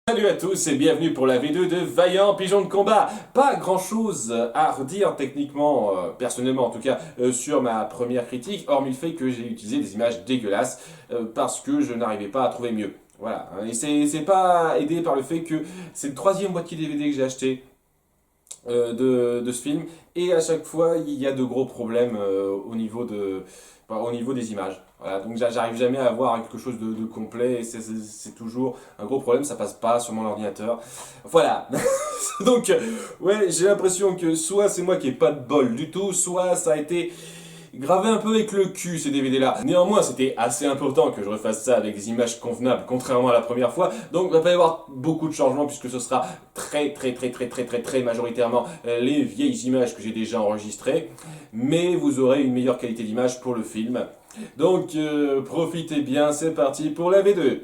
Salut à tous et bienvenue pour la V2 de Vaillant Pigeon de Combat. Pas grand chose à redire techniquement, personnellement en tout cas, sur ma première critique, hormis le fait que j'ai utilisé des images dégueulasses parce que je n'arrivais pas à trouver mieux. Voilà, et c'est pas aidé par le fait que c'est le troisième boîtier DVD que j'ai acheté de ce film, et à chaque fois il y a de gros problèmes au niveau des images. Voilà, donc j'arrive jamais à avoir quelque chose de complet, et c'est toujours un gros problème, ça passe pas sur mon ordinateur. Voilà. Donc ouais, j'ai l'impression que soit c'est moi qui ai pas de bol du tout, soit ça a été gravé un peu avec le cul ces DVD là. Néanmoins, c'était assez important que je refasse ça avec des images convenables, contrairement à la première fois. Donc il va pas y avoir beaucoup de changements puisque ce sera très majoritairement les vieilles images que j'ai déjà enregistrées. Mais vous aurez une meilleure qualité d'image pour le film. Donc profitez bien, c'est parti pour la V2.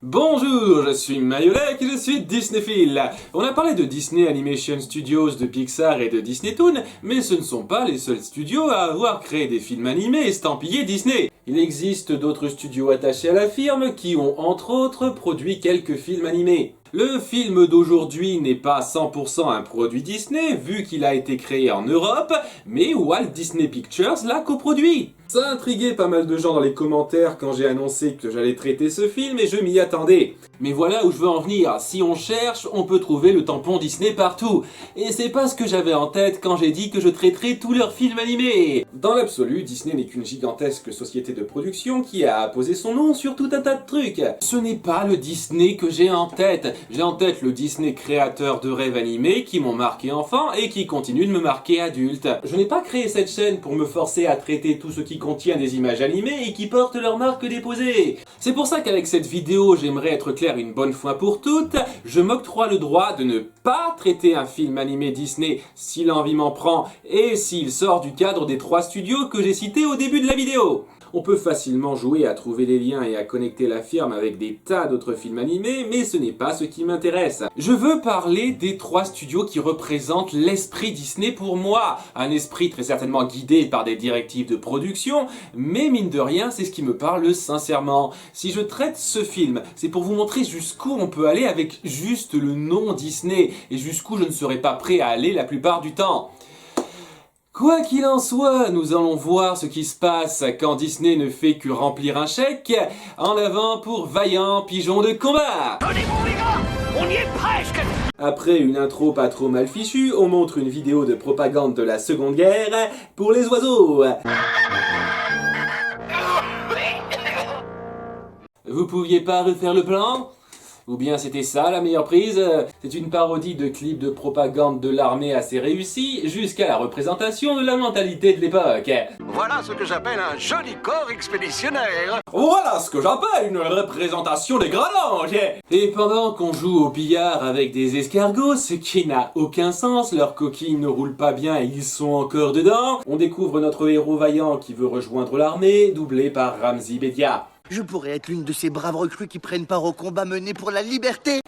Bonjour, je suis Mayolek et je suis Disneyphile. On a parlé de Disney Animation Studios, de Pixar et de Disney Toon, mais ce ne sont pas les seuls studios à avoir créé des films animés estampillés Disney. Il existe d'autres studios attachés à la firme qui ont entre autres produit quelques films animés. Le film d'aujourd'hui n'est pas 100% un produit Disney, vu qu'il a été créé en Europe, mais Walt Disney Pictures l'a coproduit. Ça a intrigué pas mal de gens dans les commentaires quand j'ai annoncé que j'allais traiter ce film, et je m'y attendais. Mais voilà où je veux en venir, si on cherche, on peut trouver le tampon Disney partout. Et c'est pas ce que j'avais en tête quand j'ai dit que je traiterais tous leurs films animés. Dans l'absolu, Disney n'est qu'une gigantesque société de production qui a apposé son nom sur tout un tas de trucs. Ce n'est pas le Disney que j'ai en tête. J'ai en tête le Disney créateur de rêves animés qui m'ont marqué enfant et qui continuent de me marquer adulte. Je n'ai pas créé cette chaîne pour me forcer à traiter tout ce qui contient des images animées et qui portent leur marque déposée. C'est pour ça qu'avec cette vidéo, j'aimerais être clair une bonne fois pour toutes, je m'octroie le droit de ne pas traiter un film animé Disney si l'envie m'en prend et s'il sort du cadre des 3 studios que j'ai cités au début de la vidéo. On peut facilement jouer à trouver les liens et à connecter la firme avec des tas d'autres films animés, mais ce n'est pas ce qui m'intéresse. Je veux parler des 3 studios qui représentent l'esprit Disney pour moi. Un esprit très certainement guidé par des directives de production, mais mine de rien, c'est ce qui me parle sincèrement. Si je traite ce film, c'est pour vous montrer jusqu'où on peut aller avec juste le nom Disney, et jusqu'où je ne serai pas prêt à aller la plupart du temps. Quoi qu'il en soit, nous allons voir ce qui se passe quand Disney ne fait que remplir un chèque. En avant pour Vaillant Pigeon de Combat. Tenez bon les gars, on y est presque. Après une intro pas trop mal fichue, on montre une vidéo de propagande de la Seconde Guerre pour les oiseaux. Vous pouviez pas refaire le plan ? Ou bien c'était ça la meilleure prise? C'est une parodie de clip de propagande de l'armée assez réussi, jusqu'à la représentation de la mentalité de l'époque. Voilà ce que j'appelle un joli corps expéditionnaire. Voilà ce que j'appelle une représentation des grands. Et pendant qu'on joue au billard avec des escargots, ce qui n'a aucun sens, leurs coquilles ne roulent pas bien et ils sont encore dedans, on découvre notre héros vaillant qui veut rejoindre l'armée, doublé par Ramzy Bedia. Je pourrais être l'une de ces braves recrues qui prennent part au combat mené pour la liberté.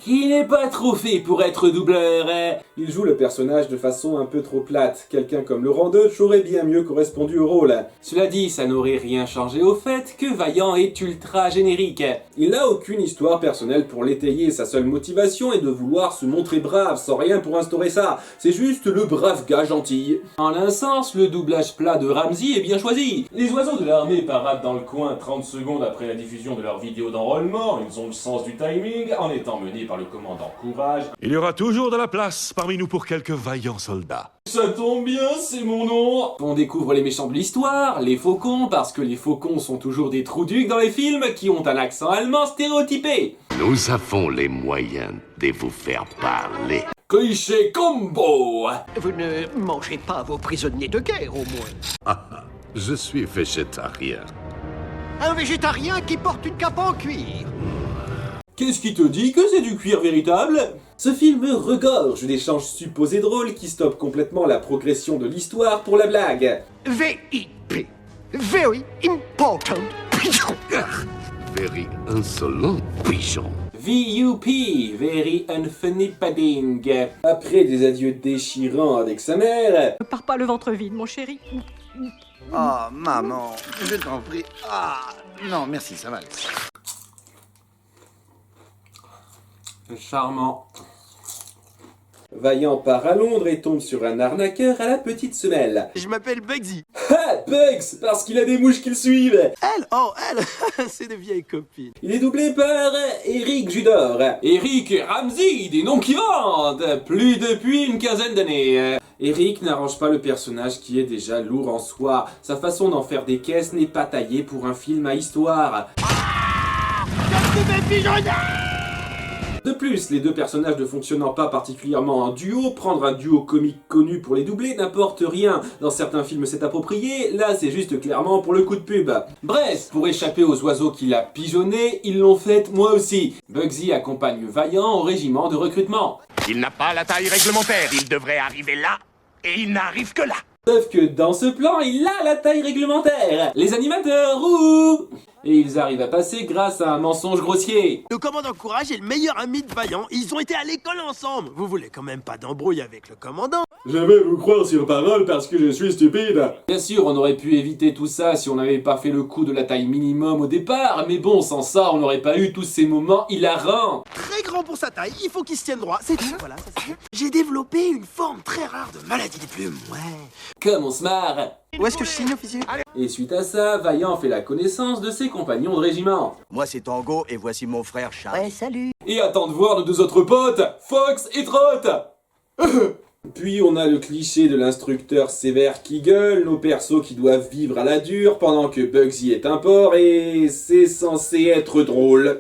Qui n'est pas trop fait pour être doubleur. Il joue le personnage de façon un peu trop plate. Quelqu'un comme Laurent Deutsch aurait bien mieux correspondu au rôle. Cela dit, ça n'aurait rien changé au fait que Vaillant est ultra générique. Il n'a aucune histoire personnelle pour l'étayer, sa seule motivation est de vouloir se montrer brave, sans rien pour instaurer ça. C'est juste le brave gars gentil. En un sens, le doublage plat de Ramzy est bien choisi. Les oiseaux de l'armée paradent dans le coin 30 secondes après la diffusion de leur vidéo d'enrôlement. Ils ont le sens du timing en étant menés par le commandant Courage. Il y aura toujours de la place parmi nous pour quelques vaillants soldats. Ça tombe bien, c'est mon nom. On découvre les méchants de l'histoire, les faucons, parce que les faucons sont toujours des trous-ducs dans les films qui ont un accent allemand stéréotypé. Nous avons les moyens de vous faire parler. Cliché combo. Vous ne mangez pas vos prisonniers de guerre au moins. Je suis végétarien. Un végétarien qui porte une cape en cuir. Qu'est-ce qui te dit que c'est du cuir véritable? Ce film regorge d'échanges supposés drôles qui stoppent complètement la progression de l'histoire pour la blague. VIP. Very important pigeon. Very insolent pigeon. VUP, Very Unfunny Padding. Après des adieux déchirants avec sa mère... Ne pars pas le ventre vide, mon chéri. Oh, maman, je t'en prie. Ah, non, merci, ça va. Charmant. Vaillant part à Londres et tombe sur un arnaqueur à la petite semelle. Je m'appelle Bugsy. Ah, Bugs, parce qu'il a des mouches qui le suivent. Elle, c'est des vieilles copines. Il est doublé par Eric Judor. Eric et Ramsey, des noms qui vendent. Plus depuis une quinzaine d'années. Eric n'arrange pas le personnage qui est déjà lourd en soi. Sa façon d'en faire des caisses n'est pas taillée pour un film à histoire. De plus, les deux personnages ne fonctionnant pas particulièrement en duo, prendre un duo comique connu pour les doubler n'apporte rien. Dans certains films c'est approprié, là c'est juste clairement pour le coup de pub. Bref, pour échapper aux oiseaux qu'il a pigeonnés, ils l'ont fait moi aussi. Bugsy accompagne Vaillant au régiment de recrutement. Il n'a pas la taille réglementaire, il devrait arriver là, et il n'arrive que là. Sauf que dans ce plan, il a la taille réglementaire. Les animateurs, ouh! Et ils arrivent à passer grâce à un mensonge grossier. Le commandant Courage est le meilleur ami de Vaillant. Ils ont été à l'école ensemble. Vous voulez quand même pas d'embrouille avec le commandant? Je vais vous croire sur parole parce que je suis stupide. Bien sûr, on aurait pu éviter tout ça si on n'avait pas fait le coup de la taille minimum au départ, mais bon, sans ça, on n'aurait pas eu tous ces moments hilarants. Très grand pour sa taille, il faut qu'il se tienne droit. C'est tout, voilà, ça c'est tout. J'ai développé une forme très rare de maladie des plumes, ouais. Comme on se marre. Où est-ce que je signe, officier? Et suite à ça, Vaillant fait la connaissance de ses compagnons de régiment. Moi, c'est Tango et voici mon frère Charles. Ouais, salut. Et attend de voir nos deux autres potes, Fox et Trott. Puis on a le cliché de l'instructeur sévère qui gueule, nos persos qui doivent vivre à la dure pendant que Bugsy est un porc et c'est censé être drôle.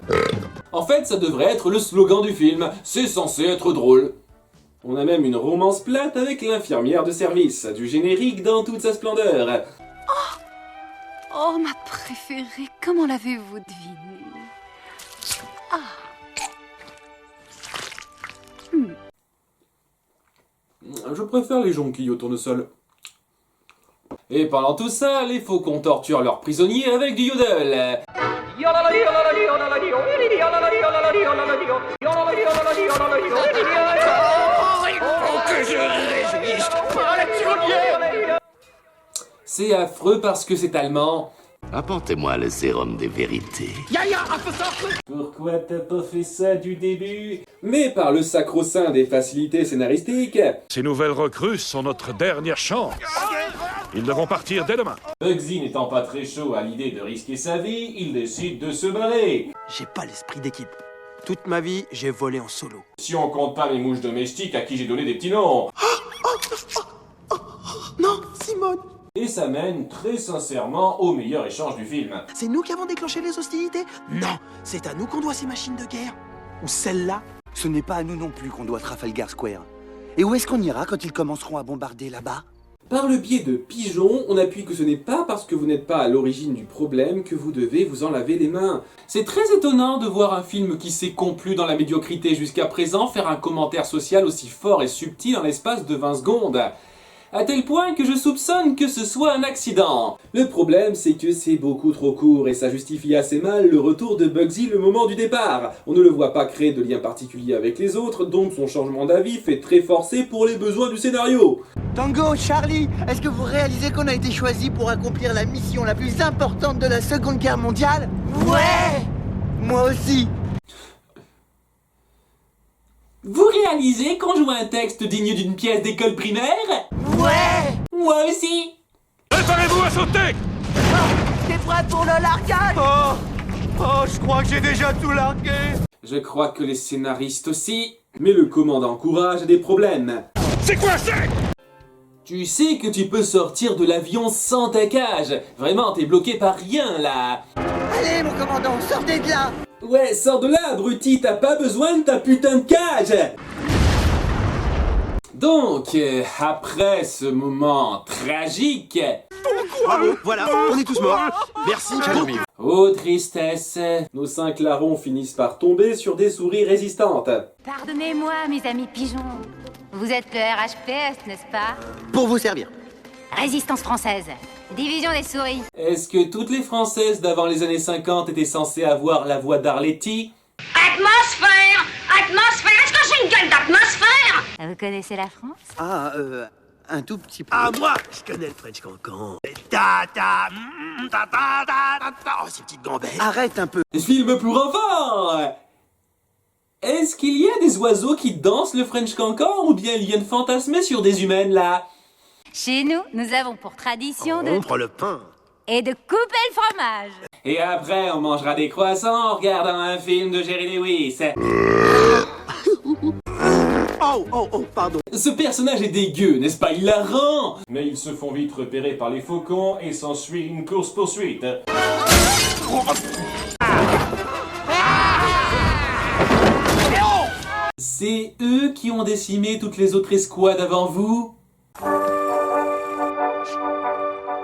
En fait, ça devrait être le slogan du film, c'est censé être drôle. On a même une romance plate avec l'infirmière de service, du générique dans toute sa splendeur. Oh, ma préférée, comment l'avez-vous deviné? Je préfère les jonquilles au tournesol. Et pendant tout ça, les faucons torturent leurs prisonniers avec du yodel. C'est affreux parce que c'est allemand. Apportez-moi le sérum des vérités. Pourquoi t'as pas fait ça du début? Mais par le sacro-saint des facilités scénaristiques, Ces nouvelles recrues sont notre dernière chance. Ils devront partir dès demain. Bugsy n'étant pas très chaud à l'idée de risquer sa vie, il décide de se barrer. J'ai pas l'esprit d'équipe. Toute ma vie, j'ai volé en solo. Si on compte pas mes mouches domestiques à qui j'ai donné des petits noms. Non, Simone! Et ça mène très sincèrement au meilleur échange du film. C'est nous qui avons déclenché les hostilités? Non, c'est à nous qu'on doit ces machines de guerre. Ou celle-là. Ce n'est pas à nous non plus qu'on doit Trafalgar Square. Et où est-ce qu'on ira quand ils commenceront à bombarder là-bas? Par le biais de pigeons, on appuie que ce n'est pas parce que vous n'êtes pas à l'origine du problème que vous devez vous en laver les mains. C'est très étonnant de voir un film qui s'est complu dans la médiocrité jusqu'à présent faire un commentaire social aussi fort et subtil en l'espace de 20 secondes. À tel point que je soupçonne que ce soit un accident. Le problème, c'est que c'est beaucoup trop court et ça justifie assez mal le retour de Bugsy le moment du départ. On ne le voit pas créer de lien particulier avec les autres, donc son changement d'avis fait très forcé pour les besoins du scénario. Tango, Charlie, est-ce que vous réalisez qu'on a été choisi pour accomplir la mission la plus importante de la Seconde Guerre mondiale? Ouais! Moi aussi! Vous réalisez qu'on joue un texte digne d'une pièce d'école primaire? Ouais! Moi aussi. Préparez-vous à sauter! T'es prêt pour le largage? Oh, je crois que j'ai déjà tout largué. Je crois que les scénaristes aussi. Mais le commandant Courage a des problèmes. C'est quoi ça? Tu sais que tu peux sortir de l'avion sans ta cage. Vraiment, t'es bloqué par rien là. Allez, mon commandant, sortez de là! Ouais, sors de là, abruti, t'as pas besoin de ta putain de cage. Donc, après ce moment tragique... Bravo, voilà, on est tous morts. Merci. Oh tristesse, nos 5 larrons finissent par tomber sur des souris résistantes. Pardonnez-moi, mes amis pigeons. Vous êtes le RHPS, n'est-ce pas? Pour vous servir. Résistance française. Division des souris. Est-ce que toutes les Françaises d'avant les années 50 étaient censées avoir la voix d'Arletty? Atmosphère! Atmosphère! Est-ce que j'ai une gueule d'atmosphère? Vous connaissez la France? Ah, un tout petit peu. Ah, moi, je connais le French Cancan. Ta ta, ta ta ta ta ta. Oh, ces petites gambettes. Arrête un peu. Film pour enfants! Est-ce qu'il y a des oiseaux qui dansent le French Cancan ou bien ils viennent fantasmer sur des humaines là? Chez nous, nous avons pour tradition de... Rompre le pain. et de couper le fromage. Et après, on mangera des croissants en regardant un film de Jerry Lewis. Oh, pardon. Ce personnage est dégueu, n'est-ce pas hilarant? Mais ils se font vite repérer par les faucons et s'ensuit une course-poursuite. C'est eux qui ont décimé toutes les autres escouades avant vous?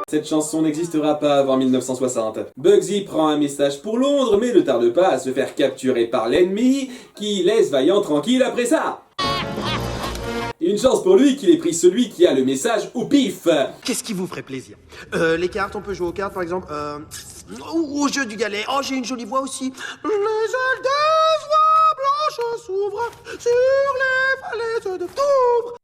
Cette chanson n'existera pas avant 1960. Bugsy prend un message pour Londres, mais ne tarde pas à se faire capturer par l'ennemi, qui laisse Vaillant tranquille après ça. Une chance pour lui qu'il ait pris celui qui a le message au pif. Qu'est-ce qui vous ferait plaisir? Les cartes, on peut jouer aux cartes par exemple. Ou au jeu du galet. Oh, j'ai une jolie voix aussi. Les ailes des oies blanches s'ouvrent sur les falaises de Touvre.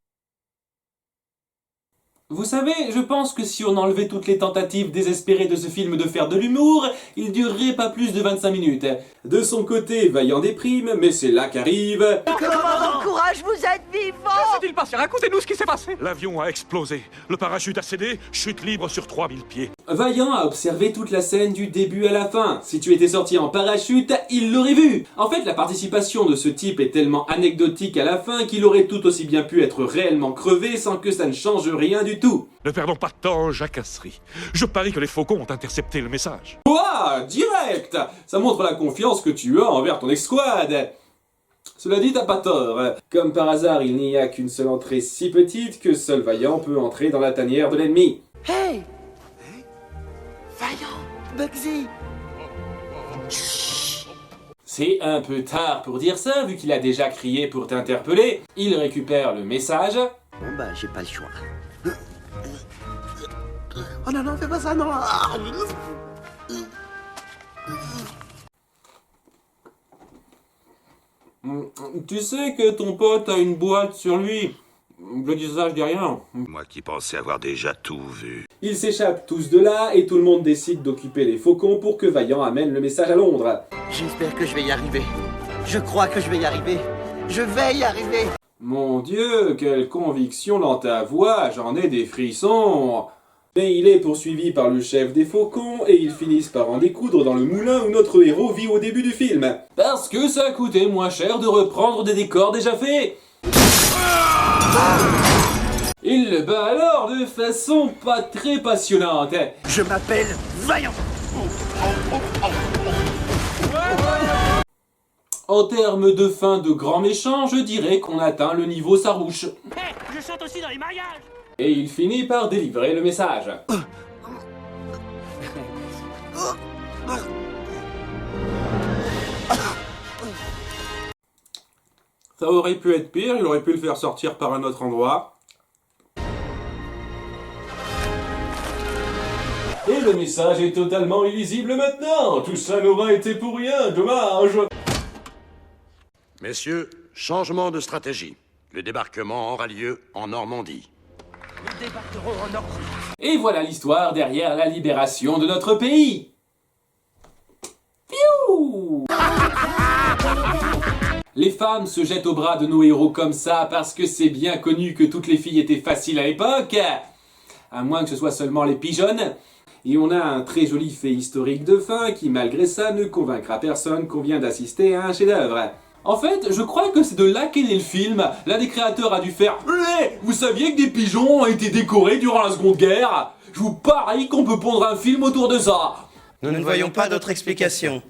Vous savez, je pense que si on enlevait toutes les tentatives désespérées de ce film de faire de l'humour, il durerait pas plus de 25 minutes. De son côté, Vaillant déprime, mais c'est là qu'arrive... Commandant, courage, vous êtes vivant! Que s'est-il passé? Racontez-nous ce qui s'est passé. L'avion a explosé. Le parachute a cédé. Chute libre sur 3000 pieds. Vaillant a observé toute la scène du début à la fin. Si tu étais sorti en parachute, il l'aurait vu. En fait, la participation de ce type est tellement anecdotique à la fin qu'il aurait tout aussi bien pu être réellement crevé sans que ça ne change rien du tout. Ne perdons pas de temps, jacasserie. Je parie que les faucons ont intercepté le message. Quoi? Direct! Ça montre la confiance que tu as envers ton ex-squad. Cela dit, t'as pas tort. Comme par hasard, il n'y a qu'une seule entrée si petite que seul Vaillant peut entrer dans la tanière de l'ennemi. Hey! Vaillant! Bugsy! C'est un peu tard pour dire ça, vu qu'il a déjà crié pour t'interpeller. Il récupère le message. Bon bah, j'ai pas le choix. Oh non, fais pas ça, non. Tu sais que ton pote a une boîte sur lui. Le disage dit rien. Moi qui pensais avoir déjà tout vu. Ils s'échappent tous de là et tout le monde décide d'occuper les faucons pour que Vaillant amène le message à Londres. J'espère que je vais y arriver. Je crois que je vais y arriver. Je vais y arriver. Mon Dieu, quelle conviction dans ta voix, j'en ai des frissons. Mais il est poursuivi par le chef des faucons et ils finissent par en découdre dans le moulin où notre héros vit au début du film. Parce que ça a coûté moins cher de reprendre des décors déjà faits. Il le bat alors de façon pas très passionnante. Je m'appelle Vaillant. En termes de fin de grand méchant, je dirais qu'on atteint le niveau Sarouche. Je chante aussi dans les mariages! Et il finit par délivrer le message. Ça aurait pu être pire, il aurait pu le faire sortir par un autre endroit. Et le message est totalement illisible maintenant. Tout ça n'aura été pour rien, dommage. Messieurs, changement de stratégie. Le débarquement aura lieu en Normandie. Nous débarquerons en Normandie. Et voilà l'histoire derrière la libération de notre pays. Piou! Les femmes se jettent aux bras de nos héros comme ça parce que c'est bien connu que toutes les filles étaient faciles à l'époque. À moins que ce soit seulement les pigeonnes. Et on a un très joli fait historique de fin qui malgré ça ne convaincra personne qu'on vient d'assister à un chef-d'œuvre. En fait, je crois que c'est de là qu'est né le film. L'un des créateurs a dû faire « Vous saviez que des pigeons ont été décorés durant la Seconde Guerre? Je vous parie qu'on peut pondre un film autour de ça !» Nous ne voyons pas d'autre explication.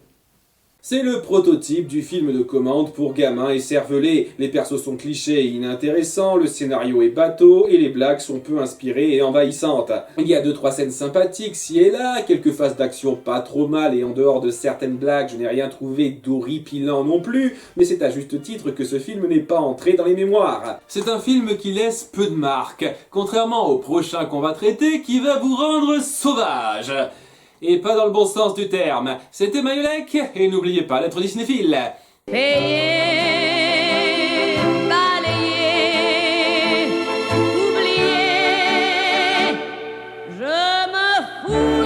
C'est le prototype du film de commande pour gamins et cervelés. Les persos sont clichés et inintéressants, le scénario est bateau et les blagues sont peu inspirées et envahissantes. Il y a 2-3 scènes sympathiques ci et là, quelques phases d'action pas trop mal et en dehors de certaines blagues, je n'ai rien trouvé d'horripilant non plus, mais c'est à juste titre que ce film n'est pas entré dans les mémoires. C'est un film qui laisse peu de marques, contrairement au prochain qu'on va traiter qui va vous rendre sauvage. Et pas dans le bon sens du terme. C'était Mayolek, et n'oubliez pas d'être Disneyphile. Payer, balayer, oublier, je me fous.